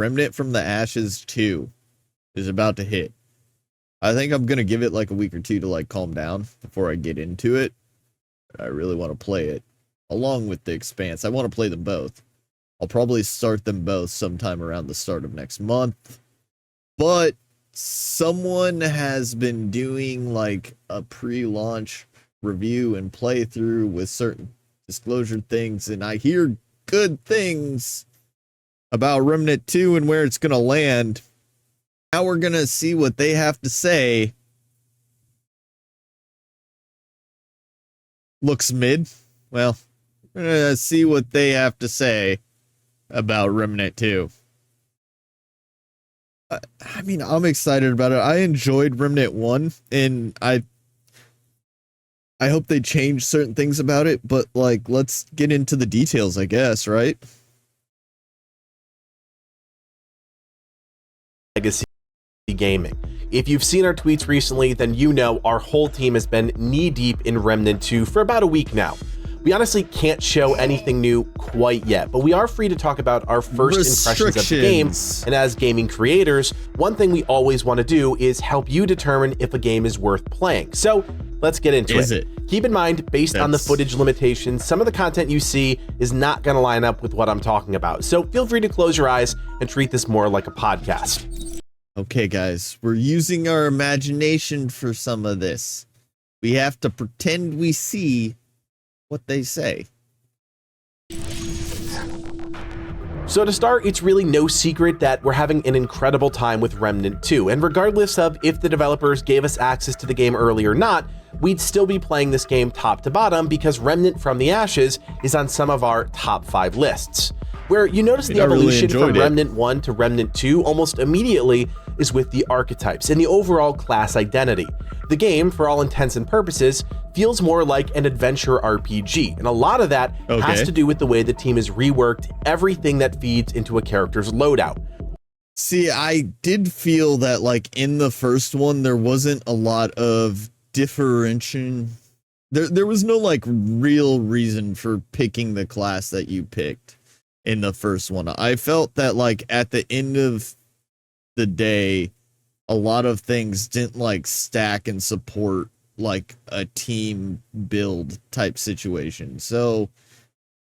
Remnant from the Ashes 2 is about to hit. I think I'm going to give it like a week or two to like calm down before I get into it. I really want to play it along with The Expanse. I want to play them both. I'll probably start them both sometime around the start of next month. But someone has been doing like a pre-launch review and playthrough with certain disclosure things, and I hear good things about Remnant 2 and where it's going to land. Now we're going to see what they have to say. Looks mid. Well, we're going to see what they have to say about Remnant 2. I mean, I'm excited about it. I enjoyed Remnant 1, and I hope they change certain things about it, but like, let's get into the details, I guess, right? Legacy gaming. If you've seen our tweets recently, then you know our whole team has been knee-deep in Remnant 2 for about a week now. We honestly can't show anything new quite yet, but we are free to talk about our first impressions of the game. And as gaming creators, one thing we always want to do is help you determine if a game is worth playing. So let's get into it. Keep in mind, based on the footage limitations, some of the content you see is not going to line up with what I'm talking about. So feel free to close your eyes and treat this more like a podcast. Okay, guys, we're using our imagination for some of this. We have to pretend we see what they say. So to start, it's really no secret that we're having an incredible time with Remnant 2, and regardless of if the developers gave us access to the game early or not, we'd still be playing this game top to bottom because Remnant from the Ashes is on some of our top 5 lists. Where you notice the evolution from Remnant 1 to Remnant 2 almost immediately is with the archetypes and the overall class identity. The game, for all intents and purposes, feels more like an adventure RPG, and a lot of that has to do with the way the team has reworked everything that feeds into a character's loadout. See, I did feel that like in the first one, there wasn't a lot of differentiation. There was no like real reason for picking the class that you picked in the first one. I felt that like at the end of the day, a lot of things didn't like stack and support like a team build type situation. So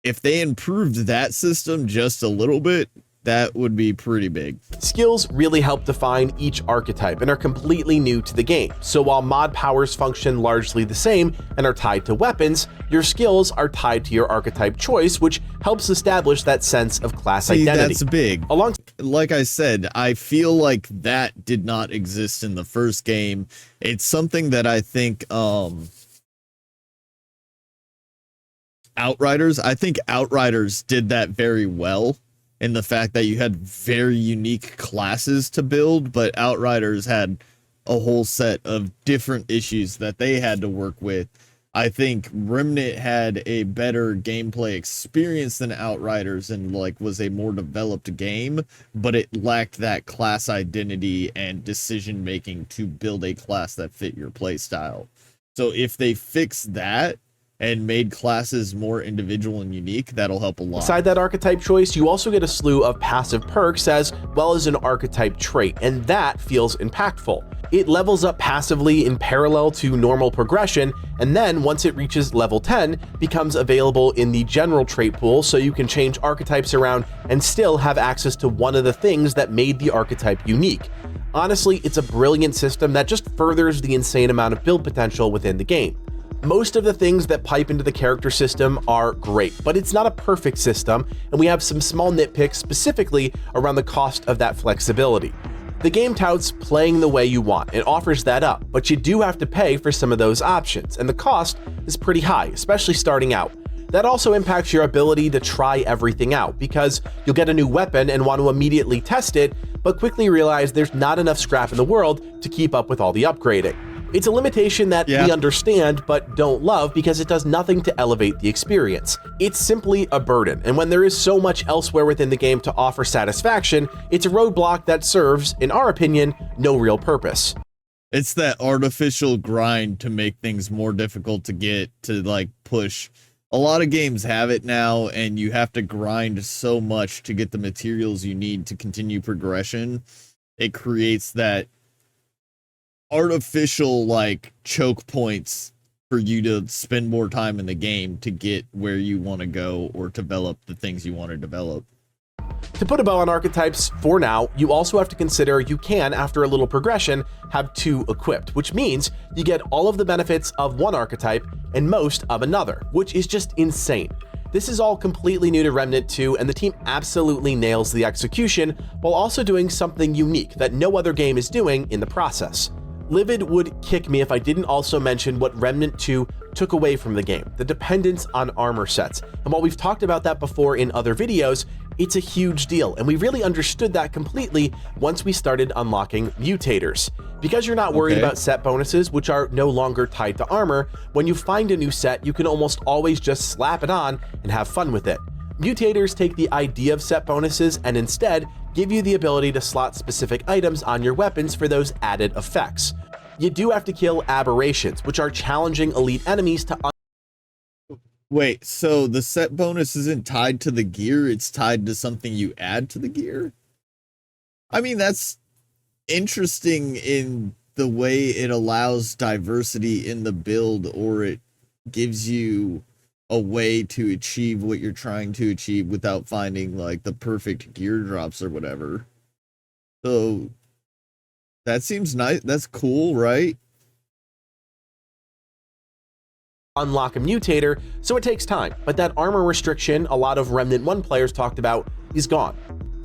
if they improved that system just a little bit, that would be pretty big. Skills really help define each archetype and are completely new to the game. So while mod powers function largely the same and are tied to weapons, your skills are tied to your archetype choice, which helps establish that sense of class identity. That's big. Like I said, I feel like that did not exist in the first game. It's something that I think Outriders did that very well. In the fact that you had very unique classes to build, but Outriders had a whole set of different issues that they had to work with. I think Remnant had a better gameplay experience than Outriders and like was a more developed game, but it lacked that class identity and decision making to build a class that fit your playstyle. So if they fix that and made classes more individual and unique, that'll help a lot. Beside that archetype choice, you also get a slew of passive perks as well as an archetype trait, and that feels impactful. It levels up passively in parallel to normal progression, and then once it reaches level 10, becomes available in the general trait pool, so you can change archetypes around and still have access to one of the things that made the archetype unique. Honestly, it's a brilliant system that just furthers the insane amount of build potential within the game. Most of the things that pipe into the character system are great, but it's not a perfect system, and we have some small nitpicks specifically around the cost of that flexibility. The game touts playing the way you want and offers that up, but you do have to pay for some of those options, and the cost is pretty high, especially starting out. That also impacts your ability to try everything out, because you'll get a new weapon and want to immediately test it, but quickly realize there's not enough scrap in the world to keep up with all the upgrading. It's a limitation that we understand but don't love because it does nothing to elevate the experience. It's simply a burden, and when there is so much elsewhere within the game to offer satisfaction, it's a roadblock that serves, in our opinion, no real purpose. It's that artificial grind to make things more difficult to get, to like push a lot of games have it now, and you have to grind so much to get the materials you need to continue progression. It creates that artificial like choke points for you to spend more time in the game to get where you want to go or develop the things you want to develop. To put a bow on archetypes for now, you also have to consider you can, after a little progression, have 2 equipped, which means you get all of the benefits of one archetype and most of another, which is just insane. This is all completely new to Remnant 2, and the team absolutely nails the execution while also doing something unique that no other game is doing in the process. Livid would kick me if I didn't also mention what Remnant 2 took away from the game, the dependence on armor sets. And while we've talked about that before in other videos, it's a huge deal, and we really understood that completely once we started unlocking mutators. Because you're not worried about set bonuses, which are no longer tied to armor, when you find a new set, you can almost always just slap it on and have fun with it. Mutators take the idea of set bonuses and instead give you the ability to slot specific items on your weapons for those added effects. You do have to kill aberrations, which are challenging elite enemies to Wait, so the set bonus isn't tied to the gear, it's tied to something you add to the gear? I mean, that's interesting in the way it allows diversity in the build, or it gives you a way to achieve what you're trying to achieve without finding like the perfect gear drops or whatever. So that seems nice. That's cool, right? unlock a mutator, so it takes time, but that armor restriction a lot of Remnant 1 players talked about is gone.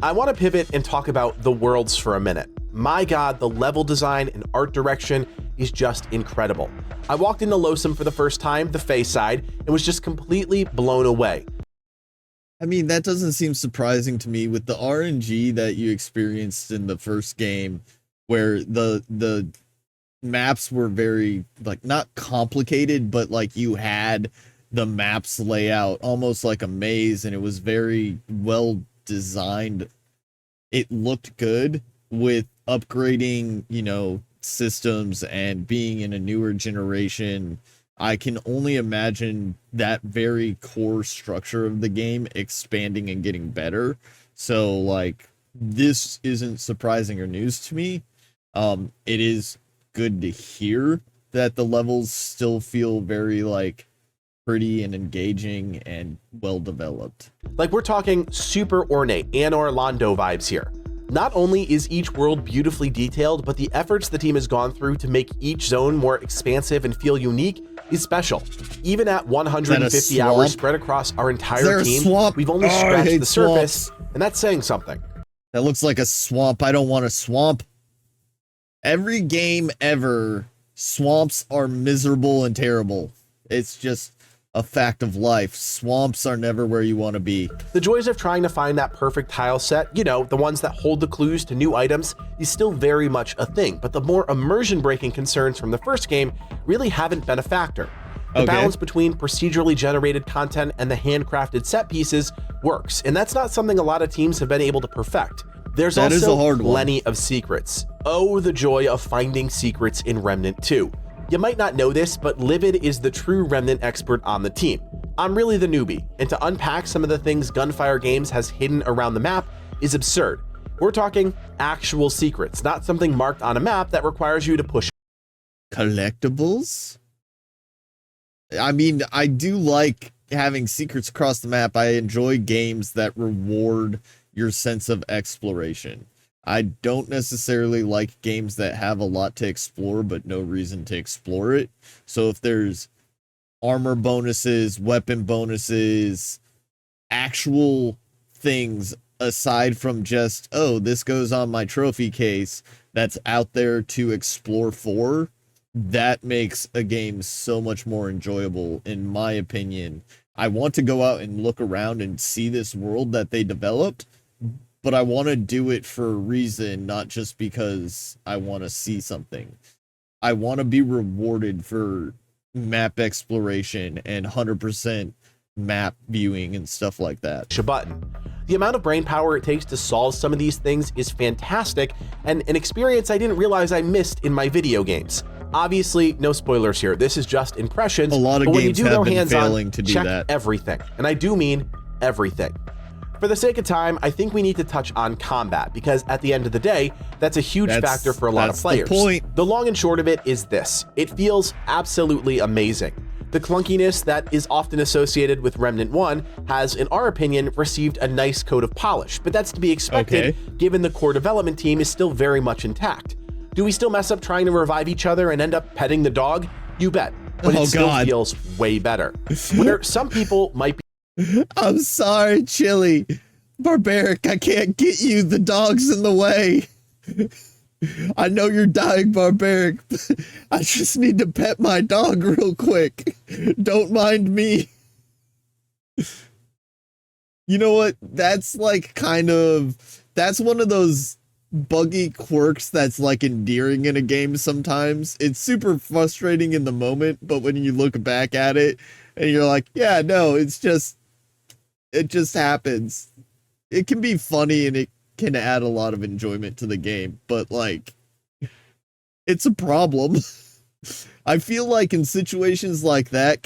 I want to pivot and talk about the worlds for a minute. My god, the level design and art direction is just incredible. I walked into Losum for the first time, the Fae side, and was just completely blown away. I mean, that doesn't seem surprising to me with the RNG that you experienced in the first game, where the maps were very, like, not complicated, but like you had the maps layout almost like a maze, and it was very well designed. It looked good with upgrading, you know, systems and being in a newer generation. I can only imagine that very core structure of the game expanding and getting better. So, like, this isn't surprising or news to me. It is good to hear that the levels still feel very, like, pretty and engaging and well developed. Like, we're talking super ornate Anor Londo vibes here. Not only is each world beautifully detailed, but the efforts the team has gone through to make each zone more expansive and feel unique is special. Even at 150 hours spread across our entire team, we've only scratched the surface, and that's saying something. That looks like a swamp. I don't want a swamp. Every game ever, swamps are miserable and terrible. It's just a fact of life. Swamps are never where you want to be. The joys of trying to find that perfect tile set, you know, the ones that hold the clues to new items, is still very much a thing, but the more immersion-breaking concerns from the first game really haven't been a factor. The balance between procedurally generated content and the handcrafted set pieces works, and that's not something a lot of teams have been able to perfect. There's also plenty of secrets. Oh, the joy of finding secrets in Remnant 2. You might not know this, but Livid is the true Remnant expert on the team. I'm really the newbie, and to unpack some of the things Gunfire Games has hidden around the map is absurd. We're talking actual secrets, not something marked on a map that requires you to push. Collectibles? I mean, I do like having secrets across the map. I enjoy games that reward your sense of exploration. I don't necessarily like games that have a lot to explore but no reason to explore it. So if there's armor bonuses, weapon bonuses, actual things aside from just, oh, this goes on my trophy case, that's out there to explore for, that makes a game so much more enjoyable, in my opinion. I want to go out and look around and see this world that they developed, but I want to do it for a reason, not just because I want to see something. I want to be rewarded for map exploration and 100% map viewing and stuff like that. A button. The amount of brain power it takes to solve some of these things is fantastic, and an experience I didn't realize I missed in my video games. Obviously, no spoilers here. This is just impressions. A lot of but when you games do have go been hands-on, failing to do check that. everything. And I do mean everything. For the sake of time, I think we need to touch on combat, because at the end of the day, that's a huge factor for a lot of players. The point. The long and short of it is this: it feels absolutely amazing. The clunkiness that is often associated with Remnant 1 has, in our opinion, received a nice coat of polish, but that's to be expected given the core development team is still very much intact. Do we still mess up trying to revive each other and end up petting the dog? You bet, but it still feels way better. Where some people might be I'm sorry, Chili. Barbaric, I can't get you. The dog's in the way. I know you're dying, Barbaric. But I just need to pet my dog real quick. Don't mind me. You know what? That's like that's one of those buggy quirks that's like endearing in a game sometimes. It's super frustrating in the moment, but when you look back at it and you're like, yeah, no, it just happens. It can be funny and it can add a lot of enjoyment to the game, but like, it's a problem. I feel like in situations like that,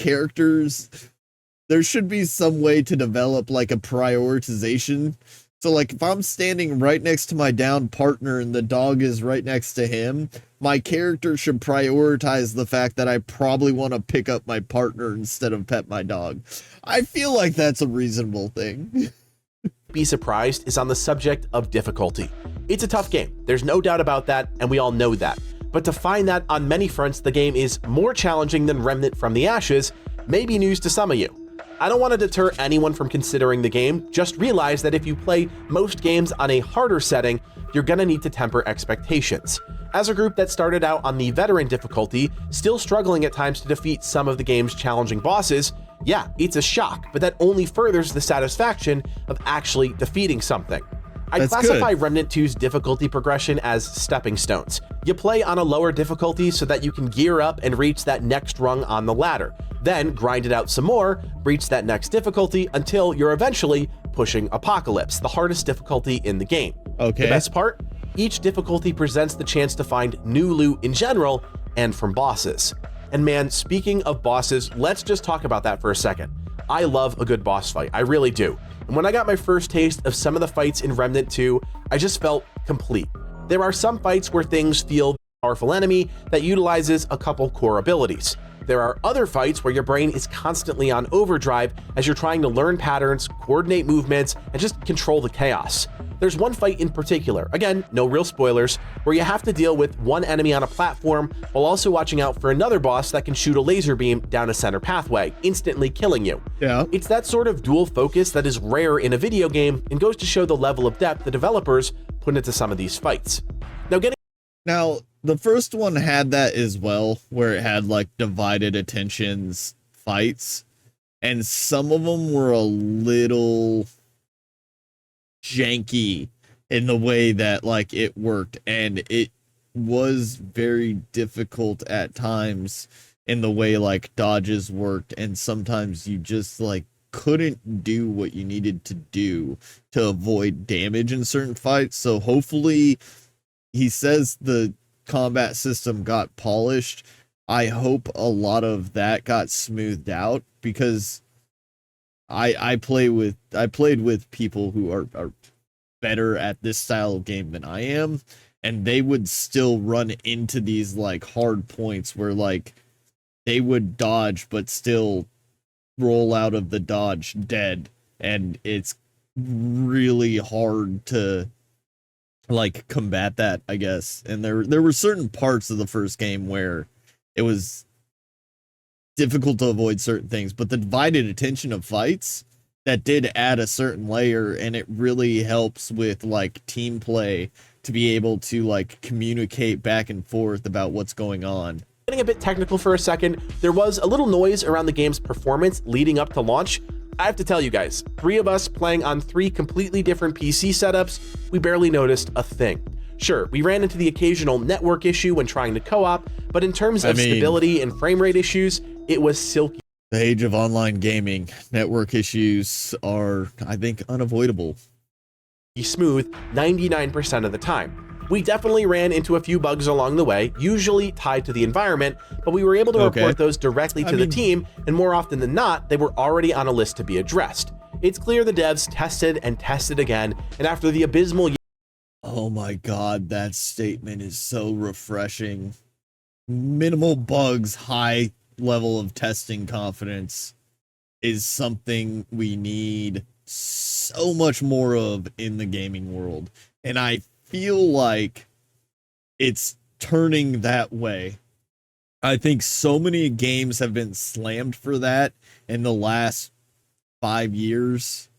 there should be some way to develop like a prioritization. So like if I'm standing right next to my downed partner and the dog is right next to him, my character should prioritize the fact that I probably want to pick up my partner instead of pet my dog. I feel like that's a reasonable thing. Be surprised is on the subject of difficulty. It's a tough game. There's no doubt about that, and we all know that. But to find that on many fronts the game is more challenging than Remnant from the Ashes may be news to some of you. I don't want to deter anyone from considering the game, just realize that if you play most games on a harder setting, you're gonna need to temper expectations. As a group that started out on the veteran difficulty, still struggling at times to defeat some of the game's challenging bosses, yeah, it's a shock, but that only furthers the satisfaction of actually defeating something. I classify Remnant 2's difficulty progression as stepping stones. You play on a lower difficulty so that you can gear up and reach that next rung on the ladder, then grind it out some more, reach that next difficulty until you're eventually pushing Apocalypse, the hardest difficulty in the game. Okay. The best part? Each difficulty presents the chance to find new loot in general and from bosses. And man, speaking of bosses, let's just talk about that for a second. I love a good boss fight, I really do. And when I got my first taste of some of the fights in Remnant 2, I just felt complete. There are some fights where things feel a powerful enemy that utilizes a couple core abilities. There are other fights where your brain is constantly on overdrive as you're trying to learn patterns, coordinate movements, and just control the chaos. There's one fight in particular, again, no real spoilers, where you have to deal with one enemy on a platform while also watching out for another boss that can shoot a laser beam down a center pathway, instantly killing you. Yeah. It's that sort of dual focus that is rare in a video game and goes to show the level of depth the developers put into some of these fights. Now, the first one had that as well, where it had like divided attentions fights, and some of them were a little janky in the way that like it worked, and it was very difficult at times in the way like dodges worked, and sometimes you just like couldn't do what you needed to do to avoid damage in certain fights. So hopefully, he says the combat system got polished. I hope a lot of that got smoothed out, because I played with people who are better at this style of game than I am, and they would still run into these like hard points where like they would dodge but still roll out of the dodge dead, and it's really hard to like combat that, I guess. And there were certain parts of the first game where it was difficult to avoid certain things, but the divided attention of fights, that did add a certain layer, and it really helps with like team play to be able to like communicate back and forth about what's going on. Getting a bit technical for a second, there was a little noise around the game's performance leading up to launch. I have to tell you guys, 3 of us playing on 3 completely different PC setups, we barely noticed a thing. Sure, we ran into the occasional network issue when trying to co-op, but in terms of stability and frame rate issues, it was silky. The age of online gaming, network issues are, I think, unavoidable. Smooth 99% of the time. We definitely ran into a few bugs along the way, usually tied to the environment, but we were able to report those directly to the team, and more often than not, they were already on a list to be addressed. It's clear the devs tested and tested again, and after the abysmal— Oh my god, that statement is so refreshing. Minimal bugs, high level of testing confidence is something we need so much more of in the gaming world. And I feel like it's turning that way. I think so many games have been slammed for that in the last 5 years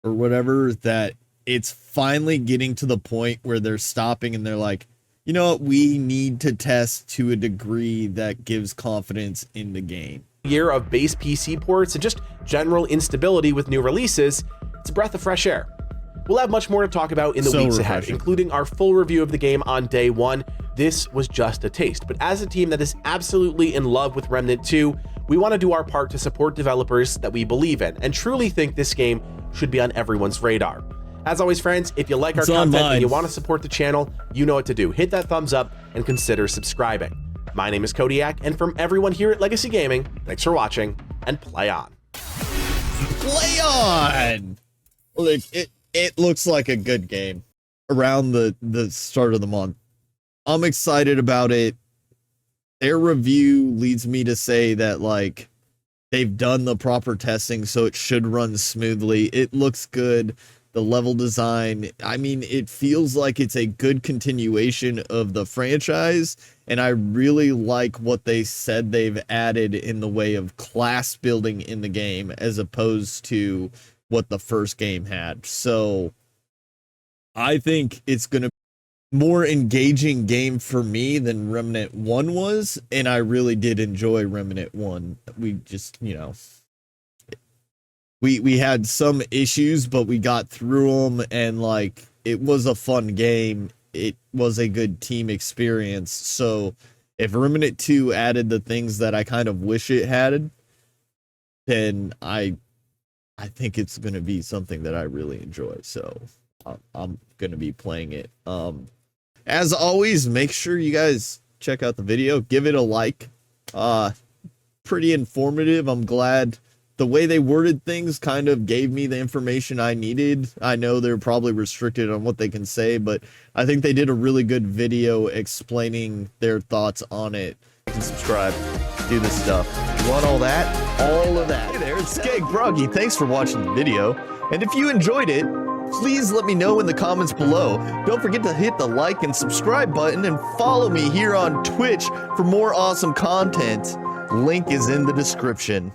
or whatever, that it's finally getting to the point where they're stopping and they're like, you know what, we need to test to a degree that gives confidence in the game. Year of base PC ports and just general instability with new releases, it's a breath of fresh air. We'll have much more to talk about in the weeks ahead, including our full review of the game on day one. This was just a taste, but as a team that is absolutely in love with Remnant 2, we want to do our part to support developers that we believe in and truly think this game should be on everyone's radar. As always, friends, if you like our content and you want to support the channel, you know what to do. Hit that thumbs up and consider subscribing. My name is Kodiak, and from everyone here at Legacy Gaming, thanks for watching, and play on. Play on! Look, it looks like a good game around the start of the month. I'm excited about it. Their review leads me to say that, like, they've done the proper testing, so it should run smoothly. It looks good. The level design, I mean, it feels like it's a good continuation of the franchise, and I really like what they said they've added in the way of class building in the game as opposed to what the first game had. So I think it's going to be a more engaging game for me than Remnant 1 was, and I really did enjoy Remnant 1. We just, you know, we had some issues, but we got through them, and like, it was a fun game. It was a good team experience. So if Remnant 2 added the things that I kind of wish it had, then I think it's going to be something that I really enjoy. So I'm going to be playing it. As always, make sure you guys check out the video, give it a like. Pretty informative. I'm glad the way they worded things kind of gave me the information I needed. I know they're probably restricted on what they can say, but I think they did a really good video explaining their thoughts on it. And subscribe, do this stuff. You want all that? All of that. Hey there, it's Skeg Broggy. Thanks for watching the video. And if you enjoyed it, please let me know in the comments below. Don't forget to hit the like and subscribe button and follow me here on Twitch for more awesome content. Link is in the description.